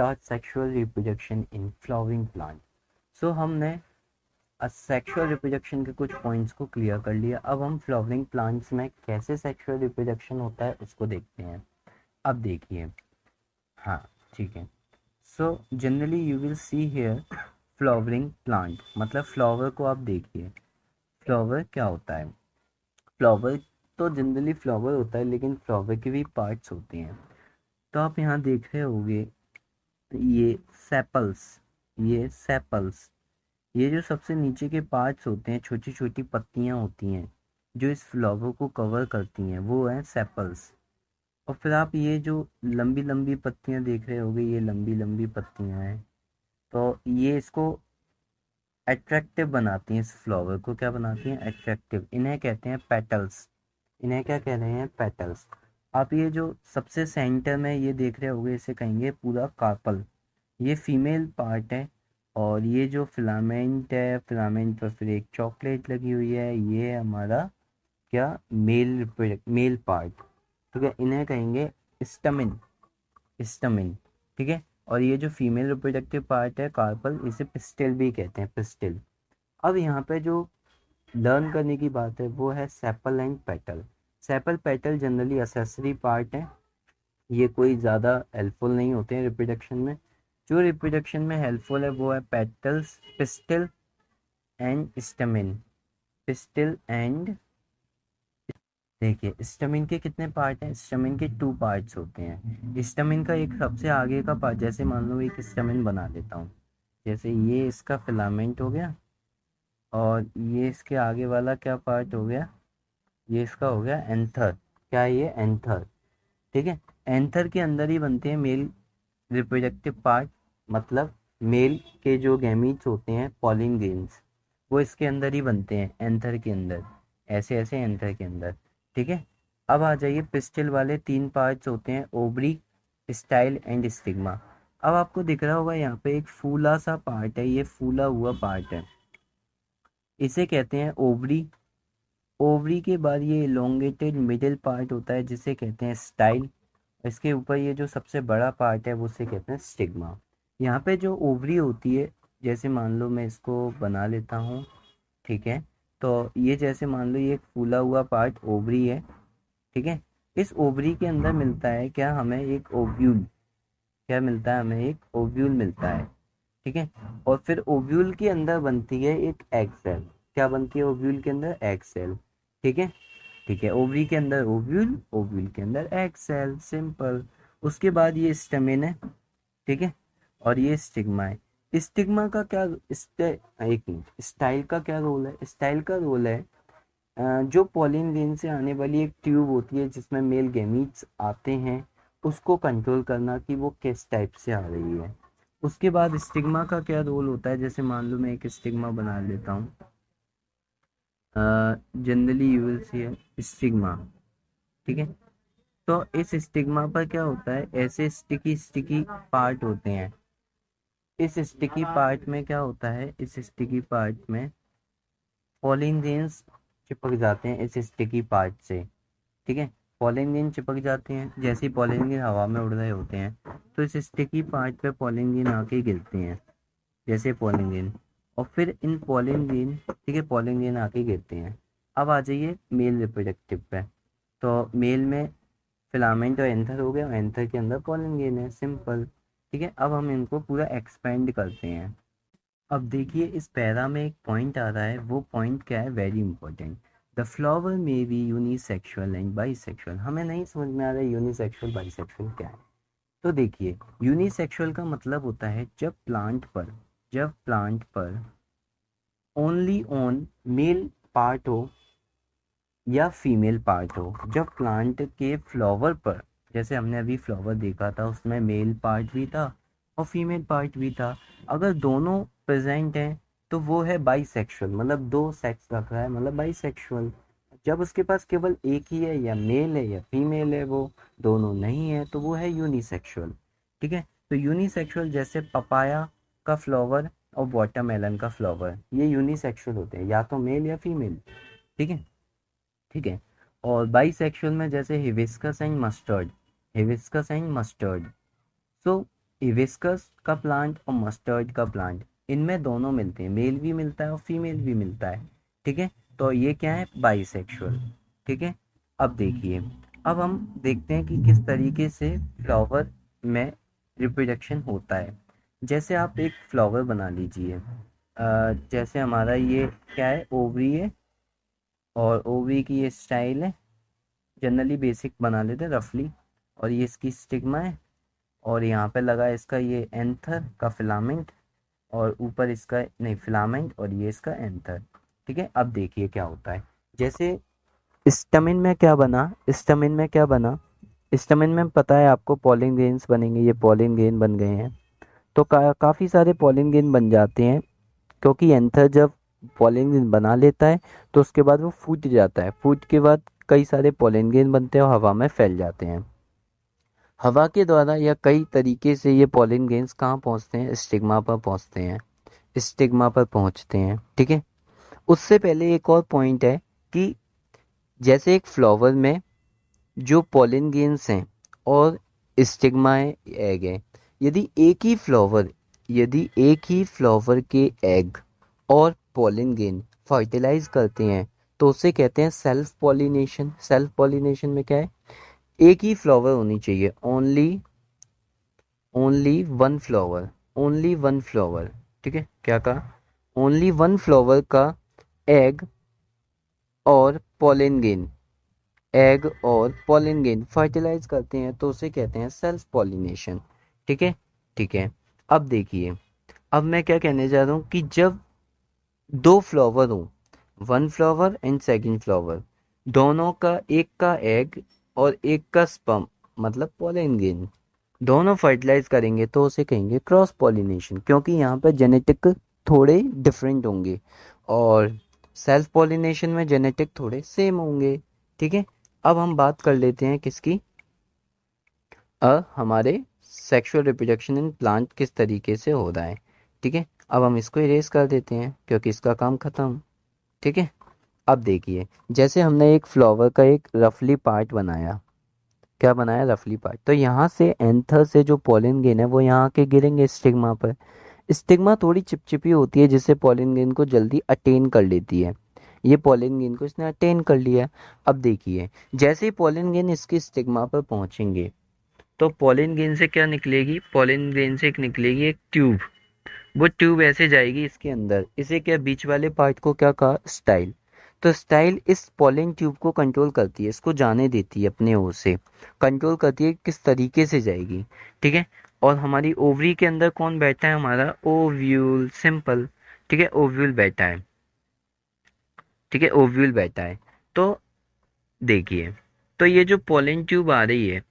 Start sexual reproduction in flowering plant. So हमने sexual reproduction के कुछ पॉइंट्स को क्लियर कर लिया। अब हम फ्लावरिंग प्लांट्स में कैसे सेक्सुअल रिप्रोडक्शन होता है उसको देखते हैं। अब देखिए, हाँ ठीक है। So generally you will see here flowering plant, मतलब फ्लावर को आप देखिए। फ्लावर क्या होता है? फ्लावर तो जनरली फ्लावर होता है, लेकिन फ्लावर के भी पार्ट्स होते हैं। तो आप यहाँ देख रहे होंगे ये सेपल्स, ये सेपल्स, ये जो सबसे नीचे के पार्ट्स होते हैं, छोटी छोटी पत्तियां होती हैं जो इस फ्लावर को कवर करती हैं, वो हैं सेपल्स। और फिर आप ये जो लंबी लंबी पत्तियां देख रहे होंगे, ये लंबी लंबी पत्तियां हैं, तो ये इसको अट्रैक्टिव बनाती हैं। इस फ्लावर को क्या बनाती हैं? अट्रैक्टिव। इन्हें कहते हैं पेटल्स। इन्हें क्या कह रहे हैं? पेटल्स। आप ये जो सबसे सेंटर में ये देख रहे होंगे, इसे कहेंगे पूरा कार्पल। ये फीमेल पार्ट है। और ये जो फिलामेंट है, फिलामेंट पर फिर एक चॉकलेट लगी हुई है, ये है हमारा क्या? Male part. ठीक है, इन्हें कहेंगे स्टमिन। स्टमिन, ठीक है। और ये जो फीमेल रिप्रोडक्टिव पार्ट है कार्पल, इसे पिस्टिल भी कहते हैं, पिस्टिल। अब यहाँ पे जो लर्न करने की बात है वो है sepal and petal. Sepal petal generally accessory part है, ये कोई ज़्यादा हेल्पफुल नहीं होते हैं रिप्रोडक्शन में। जो रिप्रोडक्शन में हेल्पफुल है वो है petals, pistil and stamen. Pistil and, देखिए स्टमिन के कितने पार्ट हैं? स्टमिन के 2 पार्ट्स होते हैं। स्टमिन का एक सबसे आगे का पार्ट, जैसे मान लो एक स्टमिन बना लेता हूँ, जैसे ये इसका फिलामेंट हो गया, और ये इसके आगे वाला क्या पार्ट हो गया? ये इसका हो गया एंथर। क्या है ये? एंथर। ठीक है, एंथर के अंदर ही बनते हैं मेल रिप्रोडक्टिव पार्ट, मतलब मेल के जो गैमीट्स होते हैं, पॉलिन ग्रेन्स, वो इसके अंदर ही बनते हैं, एंथर के अंदर, ऐसे ऐसे एंथर के अंदर। ठीक है, अब आ जाइए पिस्टिल वाले 3 पार्ट्स होते हैं, ओवरी, स्टाइल एंड स्टिग्मा। अब आपको दिख रहा होगा यहाँ पे एक फूला सा पार्ट है, ये फूला हुआ पार्ट है, इसे कहते हैं ओवरी। ओवरी के बाद ये इलोंगेटेड मिडिल पार्ट होता है जिसे कहते हैं स्टाइल। इसके ऊपर ये जो सबसे बड़ा पार्ट है वो उसे कहते हैं स्टिग्मा। यहाँ पे जो ओवरी होती है, जैसे मान लो मैं इसको बना लेता हूँ, ठीक है। तो ये जैसे मान लो ये एक फूला हुआ पार्ट ओवरी है, ठीक है। इस ओवरी के अंदर मिलता है क्या हमें? एक ओव्यूल। क्या मिलता है हमें? एक ओव्यूल मिलता है, ठीक है। और फिर ओव्यूल के अंदर बनती है एक एग सेल। क्या बनती है ओव्यूल के अंदर? एग सेल, ठीक है। ठीक है, ओवरी के अंदर ओव्यूल, ओव्यूल के अंदर एग सेल, सिंपल। उसके बाद ये स्टेमिन है, ठीक है। और ये स्टिग्मा है। स्टिग्मा का क्या एक मिनट, स्टाइल का क्या रोल है? स्टाइल का रोल है जो पॉलिन ग्रेन से आने वाली एक ट्यूब होती है जिसमें मेल गैमीट्स आते हैं, उसको कंट्रोल करना कि वो किस टाइप से आ रही है। उसके बाद स्टिग्मा का क्या रोल होता है? जैसे मान लो मैं एक स्टिग्मा बना लेता हूँ, generally you will C stigma, ठीक है। तो इस स्टिग्मा पर क्या होता है? ऐसे स्टिकी स्टिकी पार्ट होते हैं। इस स्टिकी पार्ट में क्या होता है? इस स्टिकी पार्ट में पॉलिन ग्रेन्स चिपक जाते हैं इस स्टिकी पार्ट से, ठीक है। पॉलिन ग्रेन चिपक जाते हैं, जैसे ही पॉलिन ग्रेन हवा में उड़ रहे होते हैं तो इस स्टिकी पार्ट पे पॉलिन ग्रेन आके गिरते हैं, जैसे पॉलिन ग्रेन। और फिर इन पॉलिन ग्रेन, ठीक है, पॉलिन ग्रेन आके गिरते हैं। अब आ जाइए मेल रिप्रोडक्टिव पे। तो मेल में फिलामेंट और एंथर हो गया, एंथर के अंदर पॉलिन ग्रेन है, सिंपल। ठीक है, अब हम इनको पूरा एक्सपेंड करते हैं। अब देखिए इस पैरा में एक पॉइंट आ रहा है, वो पॉइंट क्या है? Very important. The flower may be unisexual and bisexual. हमें नहीं समझ में आ रहा है यूनिसेक्सुअल बाईसेक्सुअल क्या है। तो देखिए, यूनिसेक्सुअल का मतलब होता है जब प्लांट पर ओनली ऑन मेल पार्ट हो या फीमेल पार्ट हो। जब प्लांट के फ्लावर पर, जैसे हमने अभी फ्लावर देखा था, उसमें मेल पार्ट भी था और फीमेल पार्ट भी था, अगर दोनों प्रेजेंट हैं तो वो है बाईसेक्सुअल, मतलब 2 सेक्स रख रहा है, मतलब बाईसेक्सुअल। जब उसके पास केवल एक ही है, या मेल है या फीमेल है, वो दोनों नहीं है, तो वो है यूनिसेक्सुअल। ठीक है, तो यूनिसेक्सुअल जैसे पपाया का फ्लावर और वाटरमेलन का फ्लावर, ये यूनिसेक्सुअल होते हैं, या तो मेल या फीमेल। ठीक है, ठीक है। और बाईसेक्सुअल में जैसे hibiscus and mustard, hibiscus and mustard. So hibiscus का प्लांट और मस्टर्ड का प्लांट, इनमें दोनों मिलते हैं, मेल भी मिलता है और फीमेल भी मिलता है। ठीक है, तो ये क्या है, बाइसेक्सुअल। ठीक है, अब देखिए, अब हम देखते हैं कि किस तरीके से फ्लावर में रिप्रोडक्शन होता है। जैसे आप एक फ्लावर बना लीजिए, जैसे हमारा ये क्या है, ओवरी है, और ओवरी की ये स्टाइल है, जनरली बेसिक बना लेते हैं रफली, और ये इसकी स्टिग्मा है, और यहाँ पे लगा है इसका ये एंथर का फिलामेंट, और ऊपर इसका नहीं फिलामेंट, और ये इसका एंथर। ठीक है, अब देखिए क्या होता है। जैसे स्टमिन में क्या बना, स्टमिन में क्या बना, स्टमिन में पता है आपको पॉलिन ग्रेन्स बनेंगे, ये पॉलिन ग्रेन बन गए हैं। तो काफ़ी सारे पॉलिन ग्रेन बन जाते हैं, क्योंकि एंथर जब पॉलिन ग्रेन बना लेता है तो उसके बाद वो फूट जाता है, फूट के बाद कई सारे पॉलिन ग्रेन बनते हैं और हवा में फैल जाते हैं। हवा के द्वारा या कई तरीके से ये पॉलिन ग्रेन्स कहाँ पहुँचते हैं, स्टिग्मा पर पहुँचते हैं, स्टिग्मा पर पहुँचते हैं। ठीक है, उससे पहले एक और पॉइंट है कि जैसे एक फ्लावर में जो पॉलिन ग्रेन्स हैं और स्टिग्मा एग है, यदि एक ही फ्लावर के एग और पॉलिन ग्रेन फर्टिलाइज करते हैं तो उसे कहते हैं सेल्फ पॉलिनेशन। सेल्फ पॉलिनेशन में क्या है, एक ही फ्लावर होनी चाहिए, only one flower, only one flower. ठीक है, क्या कहा, ओनली वन फ्लावर का एग और पॉलिन ग्रेन, एग और पॉलिन ग्रेन फर्टिलाइज करते हैं तो उसे कहते हैं सेल्फ पॉलिनेशन। ठीक है, ठीक है, अब देखिए, अब मैं क्या कहने जा रहा हूँ कि जब दो फ्लावर हो, one flower and second flower, दोनों का, एक का एग और एक का स्पर्म मतलब पॉलिन ग्रेन, दोनों फर्टिलाइज करेंगे तो उसे कहेंगे क्रॉस पॉलिनेशन, क्योंकि यहाँ पर जेनेटिक थोड़े डिफरेंट होंगे और सेल्फ पॉलिनेशन में जेनेटिक थोड़े सेम होंगे। ठीक है, अब हम बात कर लेते हैं किसकी, हमारे सेक्सुअल रिप्रोडक्शन इन प्लांट किस तरीके से हो रहा है। ठीक है, अब हम इसको इरेज कर देते हैं क्योंकि इसका काम खत्म। ठीक है, अब देखिए, जैसे हमने एक फ्लावर का एक रफली पार्ट बनाया, क्या बनाया, रफली पार्ट, तो यहाँ से एंथर से जो पॉलिन ग्रेन है वो यहाँ के गिरेंगे स्टिग्मा पर। स्टिग्मा थोड़ी चिपचिपी होती है जिससे पॉलिन ग्रेन को जल्दी अटेन कर लेती है, ये पॉलिन ग्रेन को इसने अटेन कर लिया। अब देखिए, जैसे ही पॉलिन ग्रेन इसके स्टिग्मा पर पहुंचेंगे तो पॉलिन ग्रेन से क्या निकलेगी, पॉलिन ग्रेन से एक निकलेगी एक ट्यूब, वो ट्यूब ऐसे जाएगी इसके अंदर, इसे क्या, बीच वाले पार्ट को क्या कहा, स्टाइल। तो स्टाइल इस पॉलिन ट्यूब को कंट्रोल करती है, इसको जाने देती है, अपने ओर से कंट्रोल करती है किस तरीके से जाएगी। ठीक है, और हमारी ओवरी के अंदर कौन बैठा है, हमारा ओव्यूल, सिंपल। ठीक है, ओव्यूल बैठा है। ठीक है, ओव्यूल बैठा है। तो देखिए, तो ये जो पॉलिन ट्यूब आ रही है,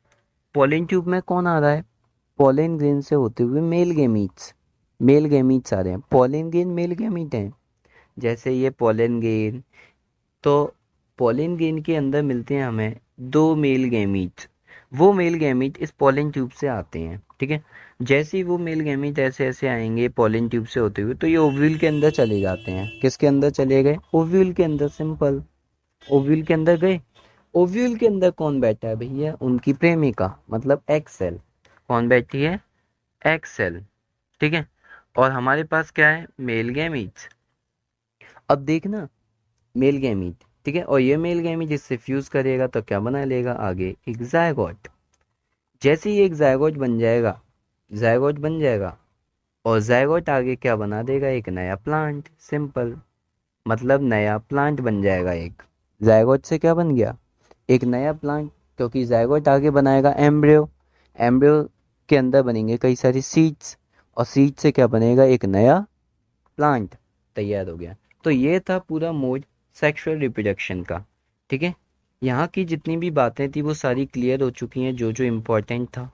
पॉलिन ट्यूब में कौन आ रहा है, पॉलिन ग्रेन से होते हुए मेल गेमीट्स, मेल गेमीट्स आ रहे हैं, पॉलिन ग्रेन मेल गेमीट हैं। जैसे ये पॉलिन ग्रेन, तो पॉलिन ग्रेन के अंदर मिलते हैं हमें दो मेल गैमीट, वो मेल गैमीट इस पॉलिन ट्यूब से आते हैं। ठीक है, जैसे ही वो मेल गैमीट ऐसे ऐसे आएंगे पॉलिन ट्यूब से होते हुए तो ये ओव्यूल के अंदर चले जाते हैं, किसके अंदर चले गए, ओव्यूल के अंदर, सिंपल, ओव्यूल के अंदर गए। ओव्यूल के अंदर कौन बैठा है भैया, उनकी प्रेमिका मतलब एक्स सेल, कौन बैठी है, एक्स सेल। ठीक है, और हमारे पास क्या है, मेल गैमीट। अब देखना, मेल गैमीट, ठीक है, और ये मेल गैमीट जिससे फ्यूज करेगा तो क्या बना लेगा आगे, एक जायगोट। जैसे ही एक जायगोट बन जाएगा, जायगोट बन जाएगा, और जायगोट आगे क्या बना देगा, एक नया प्लांट, सिंपल, मतलब नया प्लांट बन जाएगा एक, जायगोट से क्या बन गया, एक नया प्लांट, क्योंकि जायगोट आगे बनाएगा एम्ब्रियो, एम्ब्रियो के अंदर बनेंगे कई सारी सीड्स, और सीड से क्या बनेगा, एक नया प्लांट तैयार हो गया। तो ये था पूरा मोड सेक्सुअल रिप्रोडक्शन का। ठीक है, यहाँ की जितनी भी बातें थी वो सारी क्लियर हो चुकी हैं, जो जो इम्पोर्टेंट था।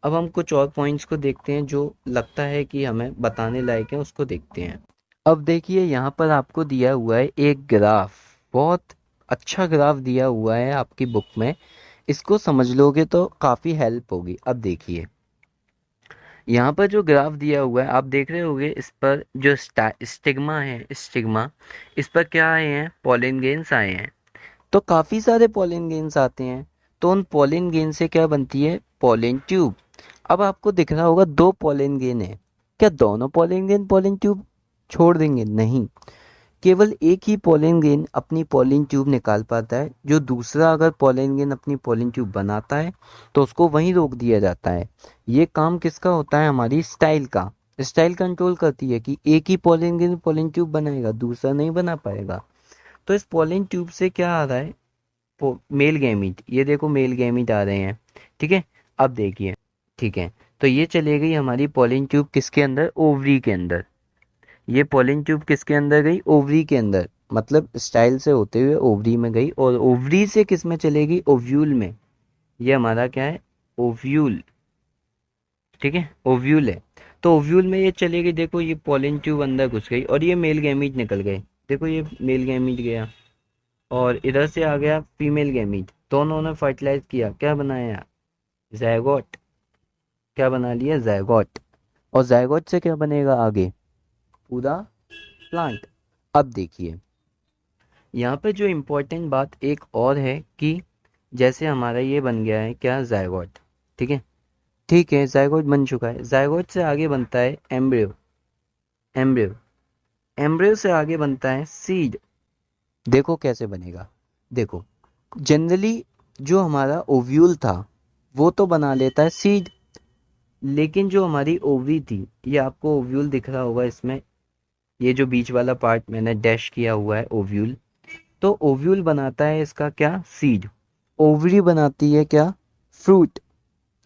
अब हम कुछ और पॉइंट्स को देखते हैं जो लगता है कि हमें बताने लायक है, उसको देखते हैं। अब देखिए, यहाँ पर आपको दिया हुआ है एक ग्राफ, बहुत अच्छा ग्राफ दिया हुआ है आपकी बुक में, इसको समझ लोगे तो काफ़ी हेल्प होगी। अब देखिए, यहाँ पर जो ग्राफ दिया हुआ है आप देख रहे होगे, इस पर जो स्टिग्मा है, स्टिग्मा, इस पर क्या आए हैं, पॉलिन ग्रेन्स आए हैं, तो काफ़ी सारे पॉलिन ग्रेन्स आते हैं, तो उन पॉलिन ग्रेन से क्या बनती है, पॉलिन ट्यूब। अब आपको दिख रहा होगा 2 पॉलन ग्रेन है, क्या दोनों पॉलन ग्रेन पॉलन ट्यूब छोड़ देंगे? नहीं, केवल एक ही पॉलन ग्रेन अपनी पॉलन ट्यूब निकाल पाता है, जो दूसरा अगर पॉलन ग्रेन अपनी पॉलन ट्यूब बनाता है तो उसको वहीं रोक दिया जाता है। ये काम किसका होता है? हमारी स्टाइल का। स्टाइल कंट्रोल करती है कि एक ही पॉलन ग्रेन पॉलन ट्यूब बनाएगा, दूसरा नहीं बना पाएगा। तो इस पॉलन ट्यूब से क्या आ रहा है? मेल गैमीट, ये देखो मेल गैमीट आ रहे हैं, ठीक है। अब देखिए, ठीक है, तो ये चले गई हमारी पॉलन ट्यूब किसके अंदर? ओवरी के अंदर। ये पॉलन ट्यूब किसके अंदर गई? ओवरी के अंदर, मतलब स्टाइल से होते हुए ओवरी में गई, और ओवरी से किस में चलेगी? ओव्यूल में। ये हमारा क्या है? ओव्यूल, ठीक है, ओव्यूल है। तो ओव्यूल में ये चलेगी, देखो ये पॉलन ट्यूब अंदर घुस गई और ये मेल गैमीट निकल गए। देखो ये मेल गैमीट गया और इधर से आ गया फीमेल गैमीट, दोनों ने फर्टिलाइज किया, क्या बनाया? ज़ायगोट। क्या बना लिया? ज़ायगोट। और ज़ायगोट से क्या बनेगा आगे? पूरा प्लांट। अब देखिए, यहाँ पे जो इम्पोर्टेंट बात एक और है कि जैसे हमारा ये बन गया है क्या? ज़ायगोट, ठीक है। ठीक है, ज़ायगोट बन चुका है। ज़ायगोट से आगे बनता है एम्ब्रियो। एम्ब्रियो, एम्ब्रियो से आगे बनता है सीड। देखो कैसे बनेगा। देखो, जनरली जो हमारा ओव्यूल था वो तो बना लेता है सीड, लेकिन जो हमारी ओवरी थी, ये आपको ओव्यूल दिख रहा होगा इसमें, ये जो बीच वाला पार्ट मैंने डैश किया हुआ है ओव्यूल, तो ओव्यूल बनाता है इसका क्या? सीड। ओवरी बनाती है क्या? फ्रूट,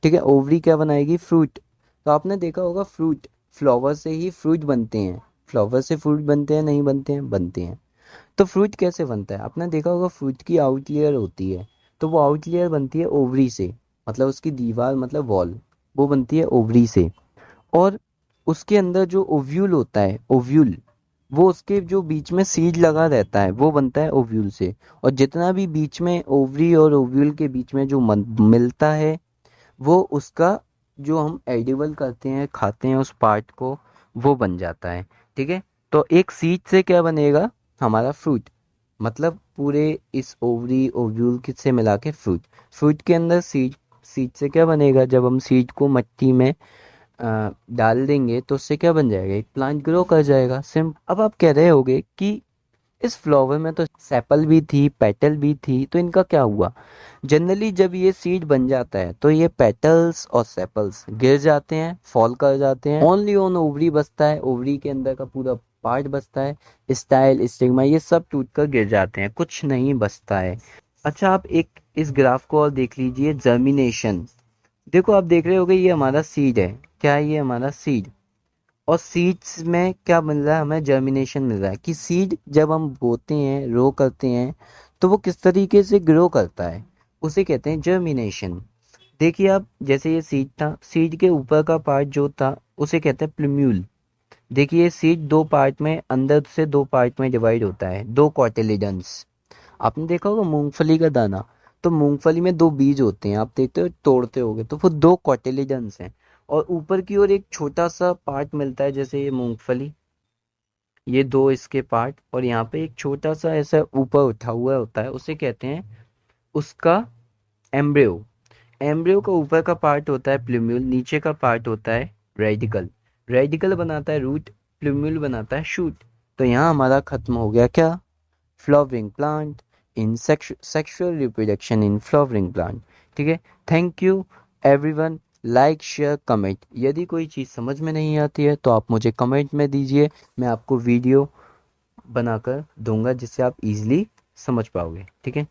ठीक है। ओवरी क्या बनाएगी? फ्रूट। तो आपने देखा होगा फ्रूट, फ्लावर से ही फ्रूट बनते हैं। फ्लावर से फ्रूट बनते हैं, नहीं बनते हैं? बनते हैं। तो फ्रूट कैसे बनता है? आपने देखा होगा फ्रूट की आउट लेयर होती है, तो वो आउट लेयर बनती है ओवरी से, मतलब उसकी दीवार, मतलब वॉल, वो बनती है ओवरी से। और उसके अंदर जो ओव्यूल होता है, ओव्यूल, वो उसके जो बीच में सीड लगा रहता है वो बनता है ओव्यूल से। और जितना भी बीच में ओवरी और ओव्यूल के बीच में जो मिलता है, वो उसका जो हम एडिबल करते हैं, खाते हैं उस पार्ट को, वो बन जाता है, ठीक है। तो एक सीड से क्या बनेगा? हमारा फ्रूट, मतलब पूरे इस ओवरी ओव्यूल से मिला के फ्रूट। फ्रूट के अंदर सीड, सीड से क्या बनेगा? जब हम सीड को मिट्टी में डाल देंगे तो उससे क्या बन जाएगा? एक प्लांट ग्रो कर जाएगा। सिम अब आप कह रहे होगे कि इस फ्लावर में तो सेपल भी थी, पेटल भी थी, तो इनका क्या हुआ? जनरली जब ये सीड बन जाता है तो ये पेटल्स और सेपल्स गिर जाते हैं, फॉल कर जाते हैं। ओनली ऑन ओवरी बचता है, ओवरी के अंदर का पूरा पार्ट बचता है, स्टाइल, स्टिग्मा, ये सब टूट कर गिर जाते हैं, कुछ नहीं बचता है। अच्छा, आप एक इस ग्राफ को और देख लीजिए, जर्मिनेशन। देखो आप देख रहे होगे ये हमारा सीड है, क्या है? ये हमारा सीड। और सीड्स में क्या मिल रहा है हमें? जर्मिनेशन मिल रहा है कि सीड जब हम बोते हैं, रो करते हैं, तो वो किस तरीके से ग्रो करता है, उसे कहते हैं जर्मिनेशन। देखिए आप, जैसे ये सीड था, सीड के ऊपर का पार्ट जो था उसे कहते हैं प्लूम्यूल। देखिए सीड दो पार्ट में, अंदर से दो पार्ट में डिवाइड होता है, दो कॉटिलिडन्स। आपने देखा होगा मूंगफली का दाना, तो मूंगफली में दो बीज होते हैं, आप देखते हो, तोड़ते होगे तो वो दो कॉटिलिडन्स हैं। और ऊपर की ओर एक छोटा सा पार्ट मिलता है, जैसे ये मूंगफली, ये दो इसके पार्ट, और यहाँ पे एक छोटा सा ऐसा ऊपर उठा हुआ होता है, उसे कहते हैं उसका एम्ब्रियो। एम्ब्रियो का ऊपर का पार्ट होता है प्लूम्यूल, नीचे का पार्ट होता है रेडिकल। रेडिकल बनाता है रूट, प्लूम्यूल बनाता है शूट। तो यहाँ हमारा खत्म हो गया क्या? Flowering plant in sexual reproduction in flowering plant, ठीक है। Thank you everyone. Like, share, comment. यदि कोई चीज़ समझ में नहीं आती है तो आप मुझे कमेंट में दीजिए, मैं आपको वीडियो बनाकर दूंगा जिससे आप इजीली समझ पाओगे, ठीक है।